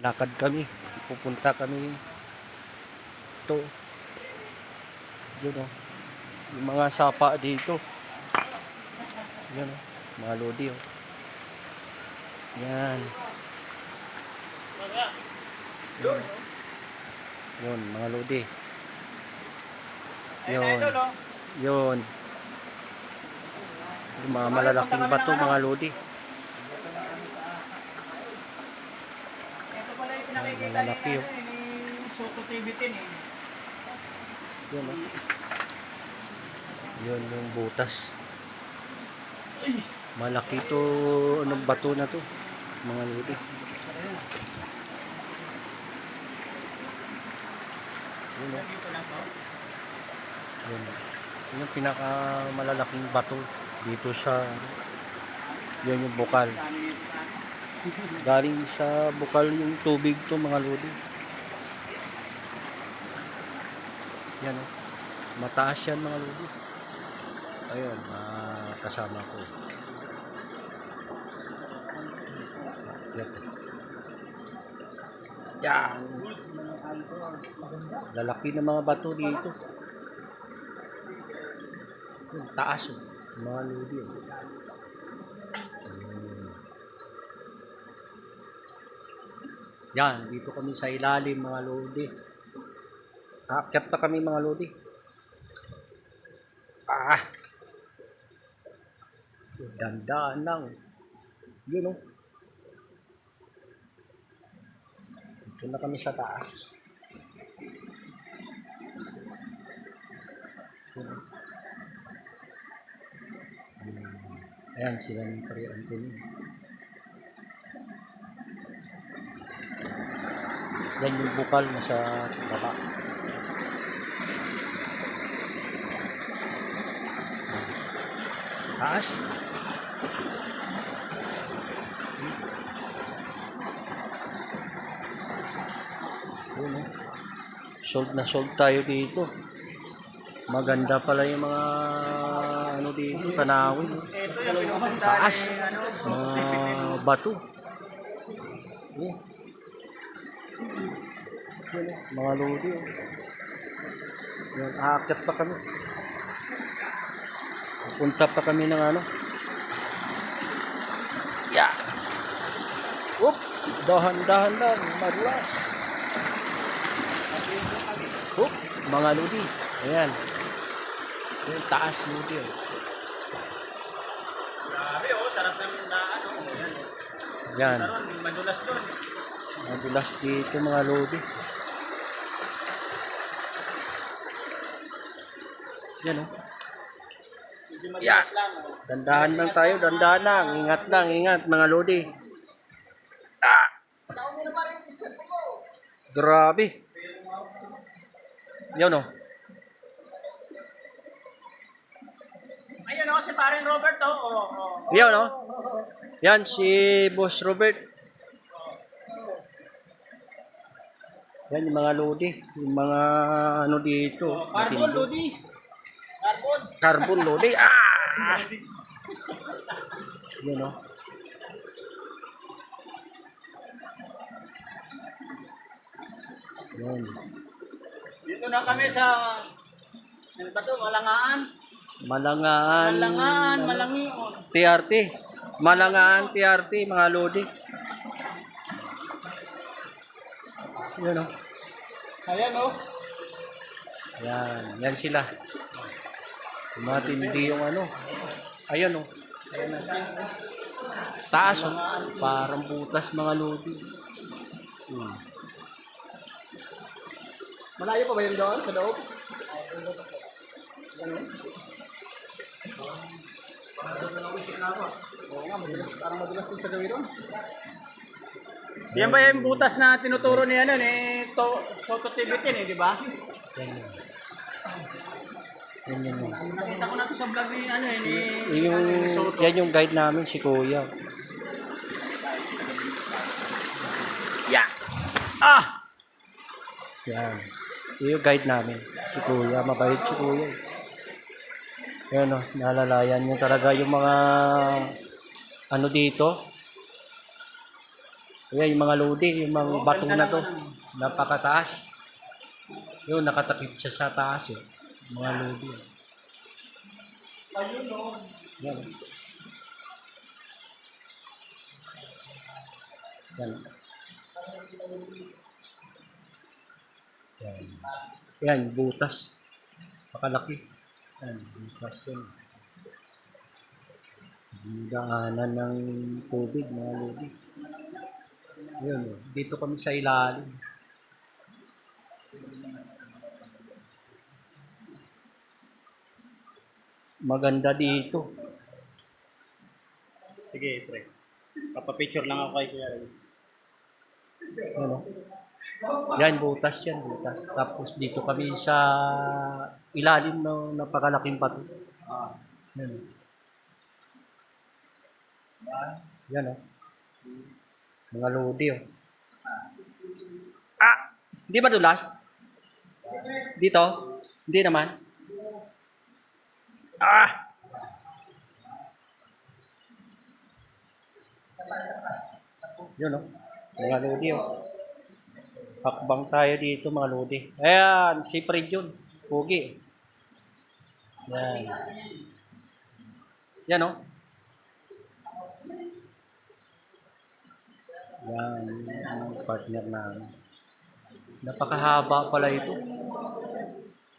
lakad kami. Pupunta kami ito. Yun o. Yung mga sapa dito. Yan o. Mga lodi o. Yan. Yun. Yun, mga lodi. Yun. Yun. Yung mga malalaking bato, mga lodi. Ito pala yung pinakikita Malalaki ni oh. Soto TV10 eh. Yun o. Yun yung butas. Malaki to, anong bato na to, mga lodi. Yun o. Yun. Yun yung pinakamalalaking bato dito sa, yun yung bukal. Galing sa bukal yung tubig to, mga lodi. Yan o. Mataas yan, mga lodi. Ayun, kasama ko. Yan. Lalaki ng mga bato dito. Yung taas o. Mga lodi o. Yan, dito kami sa ilalim, mga lodi. Aakyat pa kami, mga lodi. Dandaan lang. Yun o. Dito na kami sa taas. Ayan sila ng Pari Anthony. Yan yung bukal na sa baba. Taas. Yun o. Sold na sold tayo dito. Maganda pala yung mga ano dito, tanawin. Ito yung pinupunta Taas. ni Mga bato. Yun. Yun o. Mga lodi o. Yun, aakyat pa kami. Punta pa kami ng ano. Yeah. Whoop. Dahan-dahan lang. Madulas. Whoop. Mga lodi. Ayan. Yung taas lodi o. Grabe oh, sarap ng na ano. Yan. Karon madulas doon. Madulas dito, mga lodi. Yan o. Medyo madulas Yeah. lang oh. Dandahan lang tayo, dandahan lang. Ingat lang, ingat mga lodi. Grabe. Yan o. Ayun oh, si paring Robert oh. Oh. Yan o. Yan si Boss Robert. Yan yung mga lodi. Yung mga ano dito. Carbon Lodi. Carbon. Carbon lodi. Yan o. Yan. Dito na kami sa ano ba to? Malangaan. Malangaan. Malangaan, Malangion. TRT. Malangaan TRT, mga lodi. Yan o. Ayan oh. Yan. Yan sila. Matindi yung ano. Ayan o. Taas o. Parang butas, mga lodi. Malayo pa ba yun doon sa loob? Parang madulas yung sa gawin doon. Yan ba yung butas na tinuturo ni ano ni Soto TV10 eh, di ba? Yan yun. Yan yun. Nakita ko na to sa vlog ni ano eh ni Yan yung guide namin, si Kuya. Yeah. Yan. Yung guide namin, si Kuya. Mabait si Kuya. Yan o, nalalayan nyo talaga yung mga ano dito. Ayan, yung mga lodi, yung mga Oo, bato ganda na to. naman, Napakataas. Yun, nakatakip siya sa taas eh. Mga lodi. Ayun, no. Yan. Yan. Yan. Yan, butas. Pakalaki. Yan, butas yun. Daanan ng tubig, mga lodi. Yun, oh. Dito kami sa ilalim. Maganda dito. Sige, pre. Papapicture lang ako kay Kuya Ray. Ano? Yan, butas yan, butas. Tapos dito kami sa ilalim ng napakalaking bato. Ah. Yan. Yan, oh. Mga lodi, oh. Ah! Hindi ba dulas? Dito? Hindi naman. Ah! Yun, oh. Mga lodi, oh. Hakbang tayo dito, mga lodi. Ayan, si Fred yun. Pugi. Yan. Yan, oh. Yan, ang partner namin. Napakahaba pala ito.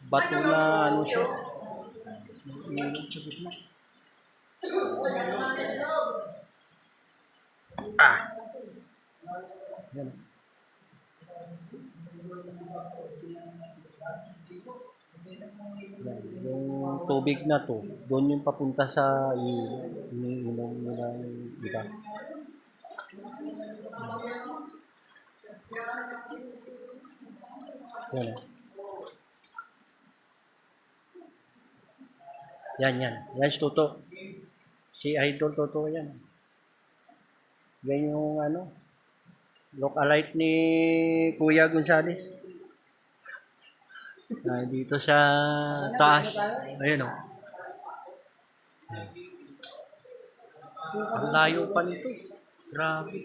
Bato na ano siya. Ilog sa gitna. Ah! Yan. Yan. Yung tubig na to, doon yung papunta sa ilog. Iniinom nila yung iba. Yan. Yan. Yan si Toto. Si Idol Toto yan. Yan yung ano, look-alike ni Kuya Gonzales. Dito sa taas. Ayun o. Ang layo pa nito. Grabe.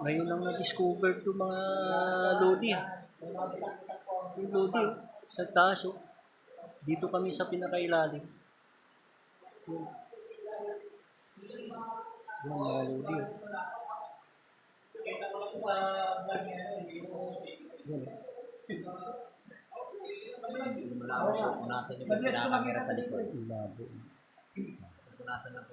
Ngayon lang na-discover ito mga lodi. Yung lodi sa taas o. Dito kami sa pinakailalim. Yung mga lodi o. Yan. Punasan niyo po yung pinakamera sa likod. Labo. Punasan lang po